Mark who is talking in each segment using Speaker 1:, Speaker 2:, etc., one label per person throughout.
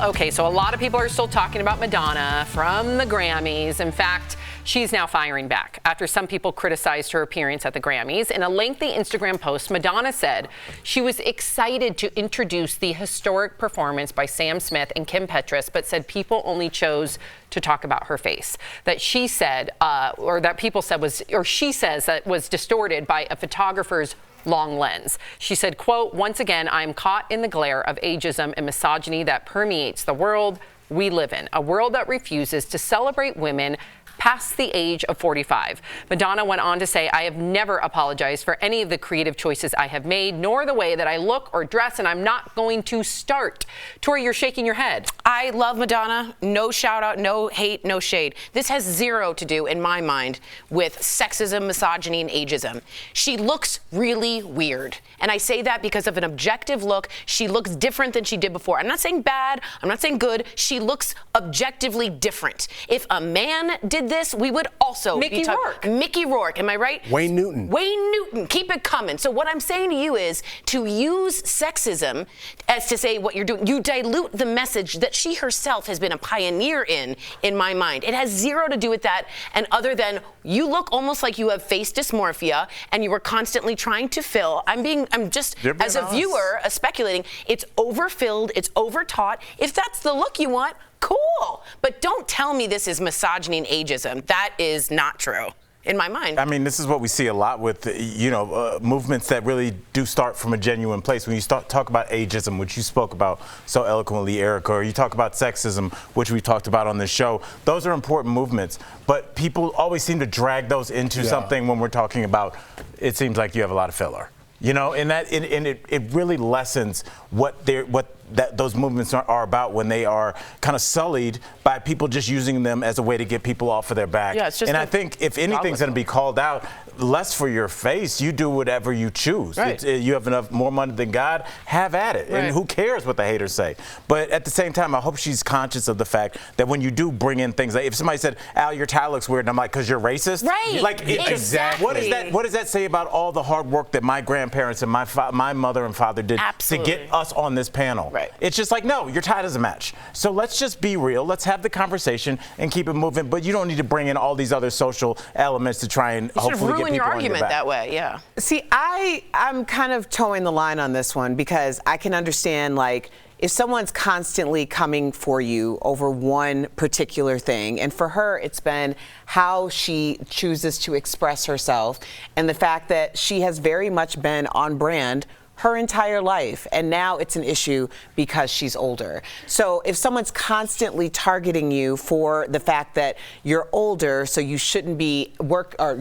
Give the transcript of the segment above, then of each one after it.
Speaker 1: Okay, so a lot of people are still talking about Madonna from the Grammys. In fact, she's now firing back after some people criticized her appearance at the Grammys. In a lengthy Instagram post, Madonna said she was excited to introduce the historic performance by Sam Smith and Kim Petras, but said people only chose to talk about her face. That she said, or that people said was, or she says that was distorted by a photographer's long lens. She said, quote, "Once again, I'm caught in the glare of ageism and misogyny that permeates the world we live in, a world that refuses to celebrate women past the age of 45. Madonna went on to say, "I have never apologized for any of the creative choices I have made, nor the way that I look or dress, and I'm not going to start." Tori, you're shaking your head.
Speaker 2: I love Madonna. No shout out, no hate, no shade. This has zero to do, in my mind, with sexism, misogyny, and ageism. She looks really weird. And I say that because of an objective look. She looks different than she did before. I'm not saying bad. I'm not saying good. She looks objectively different. If a man did this, we would also
Speaker 1: Mickey Rourke.
Speaker 2: Mickey Rourke, am I right?
Speaker 3: Wayne Newton.
Speaker 2: Wayne Newton, keep it coming. So what I'm saying to you is to use sexism as to say what you're doing. You dilute the message that she herself has been a pioneer in my mind. It has zero to do with that, and other than you look almost like you have face dysmorphia and you were constantly trying to fill. I'm just, as a viewer, speculating, it's overfilled, it's overtaught. If that's the look you want, cool. But don't tell me this is misogyny and ageism. That is not true. In my mind.
Speaker 4: I mean, this is what we see a lot with, movements that really do start from a genuine place. When you talk about ageism, which you spoke about so eloquently, Erica, or you talk about sexism, which we talked about on this show, those are important movements. But people always seem to drag those into something when we're talking about, it seems like you have a lot of filler. And it really lessens what those movements are about when they are kind of sullied by people just using them as a way to get people off of their back.
Speaker 2: Yeah, it's just
Speaker 4: I think if anything's going to be called out, less for your face, you do whatever you choose.
Speaker 2: Right.
Speaker 4: You have more money than God, have at it.
Speaker 2: Right.
Speaker 4: And who cares what the haters say? But at the same time, I hope she's conscious of the fact that when you do bring in things, like if somebody said, "Al, your tie looks weird," and I'm like, "Because you're racist?"
Speaker 2: Right.
Speaker 4: Exactly. What does that say about all the hard work that my grandparents and my mother and father did to get us on this panel?
Speaker 2: Right.
Speaker 4: It's just like, no, your tie doesn't match. So let's just be real. Let's have the conversation and keep it moving. But you don't need to bring in all these other social elements to try and hopefully get people
Speaker 2: your
Speaker 4: on
Speaker 2: argument
Speaker 4: your back.
Speaker 2: that way. Yeah.
Speaker 5: See, I'm kind of towing the line on this one because I can understand, like, if someone's constantly coming for you over one particular thing, and for her, it's been how she chooses to express herself and the fact that she has very much been on brand her entire life, and now it's an issue because she's older. So if someone's constantly targeting you for the fact that you're older, so you shouldn't be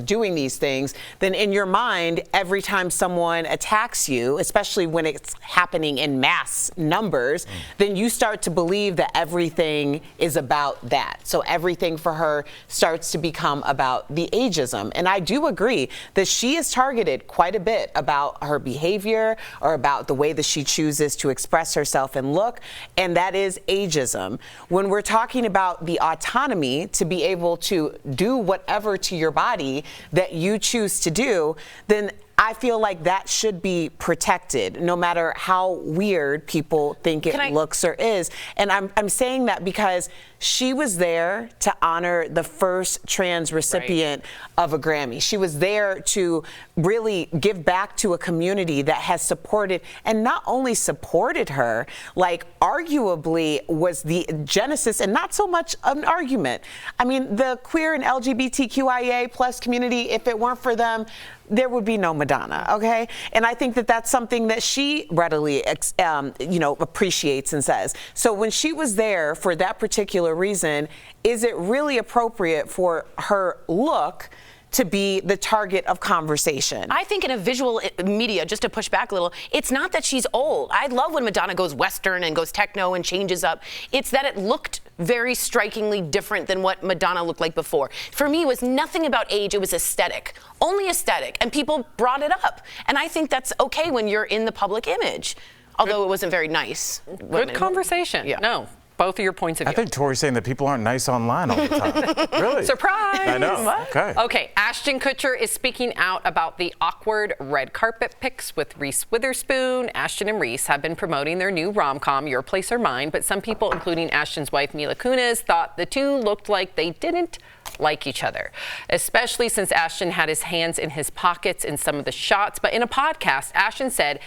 Speaker 5: doing these things, then in your mind, every time someone attacks you, especially when it's happening in mass numbers, then you start to believe that everything is about that. So everything for her starts to become about the ageism. And I do agree that she is targeted quite a bit about her behavior, or about the way that she chooses to express herself and look, and that is ageism. When we're talking about the autonomy to be able to do whatever to your body that you choose to do, then I feel like that should be protected, no matter how weird people think it looks or is. And I'm saying that because she was there to honor the first trans recipient of a Grammy. She was there to really give back to a community that has supported, and not only supported her, like arguably was the genesis, and not so much an argument. I mean, the queer and LGBTQIA plus community, if it weren't for them, there would be no Madonna, okay? And I think that that's something that she readily, appreciates and says. So when she was there for that particular reason, is it really appropriate for her look to be the target of conversation?
Speaker 2: I think in a visual media, just to push back a little, it's not that she's old. I love when Madonna goes Western and goes techno and changes up. It's that it looked very strikingly different than what Madonna looked like before. For me, it was nothing about age, it was aesthetic. Only aesthetic, and people brought it up. And I think that's okay when you're in the public image, although it wasn't very nice.
Speaker 1: Good conversation.
Speaker 2: Yeah.
Speaker 1: No. both of your points of view.
Speaker 4: I think Tori's saying that people aren't nice online all the time. Really?
Speaker 1: Surprise!
Speaker 4: I know. Okay.
Speaker 1: Okay, Ashton Kutcher is speaking out about the awkward red carpet pics with Reese Witherspoon. Ashton and Reese have been promoting their new rom-com, Your Place or Mine, but some people, including Ashton's wife Mila Kunis, thought the two looked like they didn't like each other, especially since Ashton had his hands in his pockets in some of the shots. But in a podcast, Ashton said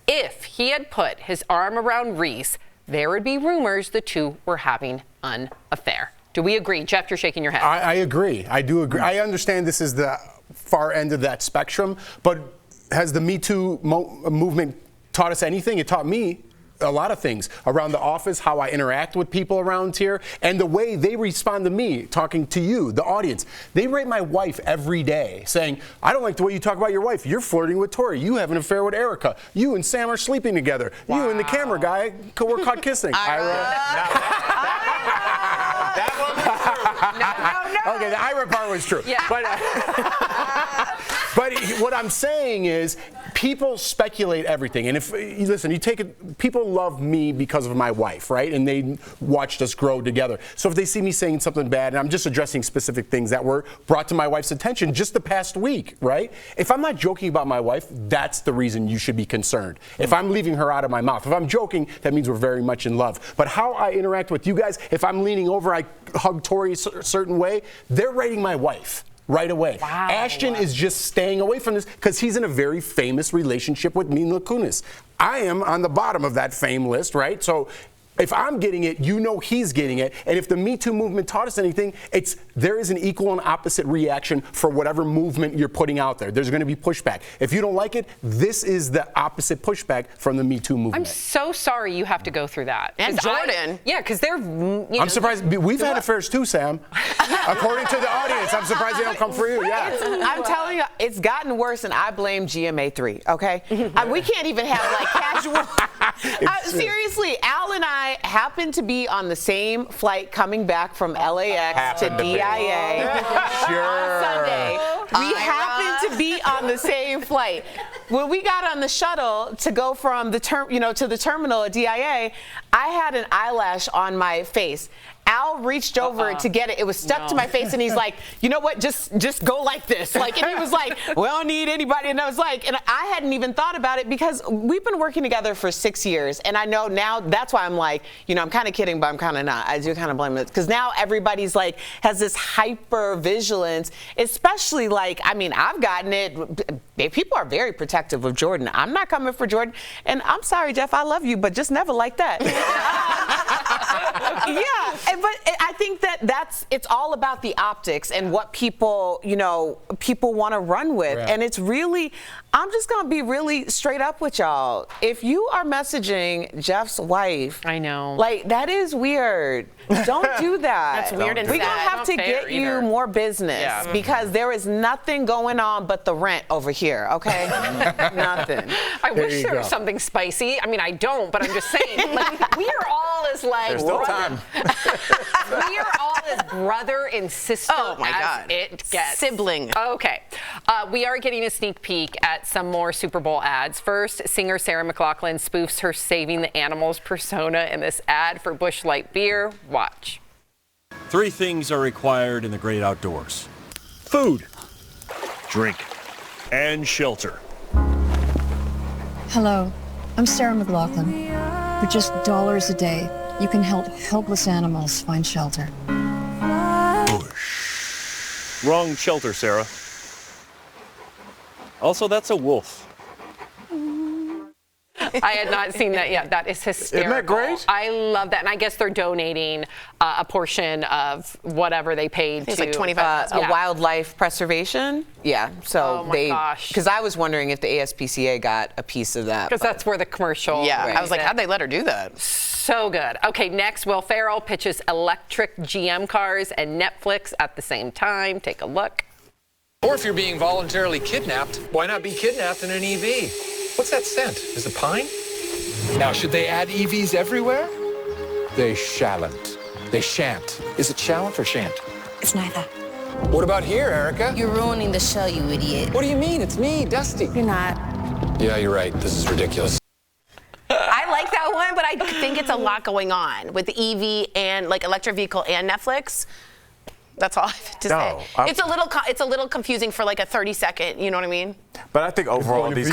Speaker 1: if he had put his arm around Reese, there would be rumors the two were having an affair. Do we agree? Jeff, you're shaking your head.
Speaker 3: I agree. I do agree. I understand this is the far end of that spectrum, but has the Me Too movement taught us anything? It taught me a lot of things around the office, how I interact with people around here, and the way they respond to me, talking to you, the audience. They rate my wife every day, saying, I don't like the way you talk about your wife. You're flirting with Tori. You have an affair with Erica. You and Sam are sleeping together. Wow. You and the camera guy were caught kissing. No. Okay, the Ira part was true.
Speaker 1: Yeah.
Speaker 3: But what I'm saying is, people speculate everything. And if, listen, you take it, people love me because of my wife, right? And they watched us grow together. So if they see me saying something bad, and I'm just addressing specific things that were brought to my wife's attention just the past week, right? If I'm not joking about my wife, that's the reason you should be concerned. If I'm leaving her out of my mouth, if I'm joking, that means we're very much in love. But how I interact with you guys, if I'm leaning over, I hug Tori a certain way, they're rating my wife right away.
Speaker 1: Wow.
Speaker 3: Ashton is just staying away from this because he's in a very famous relationship with Mila Kunis. I am on the bottom of that fame list, right? So if I'm getting it, you know he's getting it. And if the Me Too movement taught us anything, it's there is an equal and opposite reaction for whatever movement you're putting out there. There's going to be pushback. If you don't like it, this is the opposite pushback from the Me Too movement.
Speaker 1: I'm so sorry you have to go through that.
Speaker 2: And Jordan.
Speaker 1: Because they're,
Speaker 3: I'm surprised. We've had affairs too, Sam. According to the audience, I'm surprised they don't come for you. Yeah.
Speaker 5: I'm telling you, it's gotten worse, and I blame GMA3, okay? We can't even have, like, casual... seriously, Al and I happened to be on the same flight coming back from LAX to DIA on Sunday. We happened to be on the same flight. When we got on the shuttle to go from the to the terminal at DIA, I had an eyelash on my face. Al reached over to get it. It was stuck to my face, and he's like, you know what? Just go like this. Like, and he was like, we don't need anybody. And I was like, and I hadn't even thought about it because we've been working together for 6 years, and I know now that's why I'm like, I'm kind of kidding, but I'm kind of not. I do kind of blame it because now everybody's like has this hyper vigilance, especially like, I mean, I've gotten it. People are very protective of Jordan. I'm not coming for Jordan, and I'm sorry, Jeff. I love you, but just never like that. Yeah. But I think it's all about the optics and what people want to run with. Right. And it's really, I'm just going to be really straight up with y'all. If you are messaging Jeff's wife,
Speaker 1: I know.
Speaker 5: Like, that is weird. Don't do that.
Speaker 2: That's weird and
Speaker 5: We're
Speaker 2: sad.
Speaker 5: going to have to get you more business because there is nothing going on but the rent over here, okay? Nothing.
Speaker 1: I wish there was something spicy. I mean, I don't, but I'm just saying. Like, we are all as like
Speaker 4: There's still time.
Speaker 1: We are all as brother and sister as it gets.
Speaker 2: Sibling.
Speaker 1: Okay. We are getting a sneak peek at some more Super Bowl ads. First, singer Sarah McLachlan spoofs her Saving the Animals persona in this ad for Busch Light beer. Watch.
Speaker 6: 3 things are required in the great outdoors: food, drink, and shelter.
Speaker 7: Hello, I'm Sarah McLachlan. For just dollars a day, you can help helpless animals find shelter.
Speaker 6: Bush. Wrong shelter, Sarah. Also, that's a wolf.
Speaker 1: I had not seen that yet. That is hysterical.
Speaker 4: Isn't that great?
Speaker 1: I love that. And I guess they're donating a portion of whatever they paid
Speaker 2: It's
Speaker 1: to.
Speaker 2: like 25
Speaker 5: a wildlife preservation. Yeah. So
Speaker 1: Oh my gosh.
Speaker 5: because I was wondering if the ASPCA got a piece of that.
Speaker 1: Because that's where the commercial.
Speaker 2: Yeah.
Speaker 1: Right.
Speaker 2: I was like, how'd they let her do that?
Speaker 1: So good. Okay, next, Will Ferrell pitches electric GM cars and Netflix at the same time. Take a look.
Speaker 8: Or if you're being voluntarily kidnapped, why not be kidnapped in an EV? What's that scent? Is it pine? Now, should they add EVs everywhere? They shalln't. They shan't. Is it shallant or shan't?
Speaker 7: It's neither.
Speaker 8: What about here, Erica?
Speaker 9: You're ruining the show, you idiot.
Speaker 8: What do you mean? It's me, Dusty.
Speaker 9: You're not.
Speaker 8: Yeah, you're right. This is ridiculous.
Speaker 2: I like that one, but I think it's a lot going on with the EV and like electric vehicle and Netflix. That's all I have to say. It's a little confusing for like a 30-second, you know what I mean?
Speaker 4: But I think overall these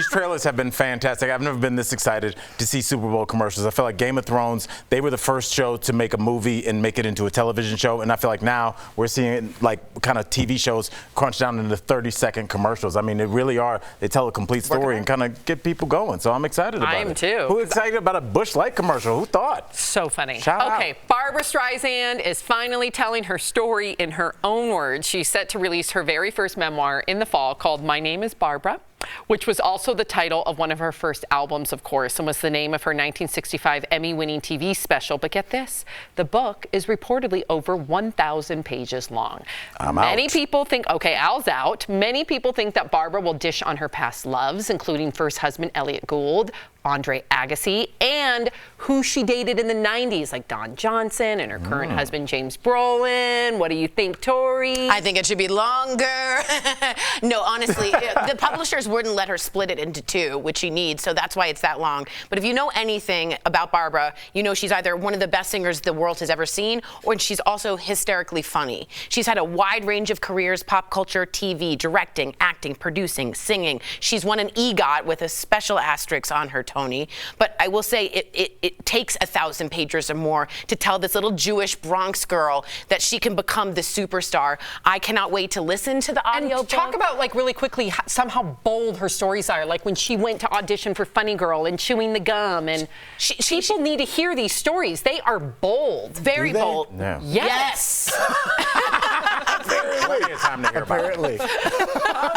Speaker 4: trailers have been fantastic. I've never been this excited to see Super Bowl commercials. I feel like Game of Thrones, they were the first show to make a movie and make it into a television show, and I feel like now we're seeing like kind of TV shows crunch down into 30-second commercials. I mean, they really are. They tell a complete story and kind of get people going. So I'm excited about it.
Speaker 1: I am too.
Speaker 4: Who's excited about a Busch Light commercial? Who thought?
Speaker 1: So funny.
Speaker 4: Shout out.
Speaker 1: Barbra Streisand is finally telling her story in her own words. She's set to release her very first memoir in the fall called My Name is Barbra, which was also the title of one of her first albums, of course, and was the name of her 1965 Emmy-winning TV special. But get this, the book is reportedly over 1,000 pages long. Many people think, okay, Al's out. Many people think that Barbra will dish on her past loves, including first husband Elliot Gould, Andre Agassi, and who she dated in the 90s, like Don Johnson and her current husband, James Brolin. What do you think, Tori?
Speaker 2: I think it should be longer. No, honestly, the publishers wouldn't let her split it into two, which she needs, so that's why it's that long. But if you know anything about Barbra, you know she's either one of the best singers the world has ever seen, or she's also hysterically funny. She's had a wide range of careers: pop culture, TV, directing, acting, producing, singing. She's won an EGOT with a special asterisk on her Tony. But I will say it takes 1,000 pages or more to tell this little Jewish Bronx girl that she can become the superstar. I cannot wait to listen to the audio.
Speaker 1: And talk about, like, really quickly, somehow bold her stories are. Like when she went to audition for Funny Girl and chewing the gum. And people need to hear these stories. They are bold.
Speaker 2: Very bold.
Speaker 4: Yeah.
Speaker 1: Yes.
Speaker 4: Plenty of time to hear about it.
Speaker 3: Apparently.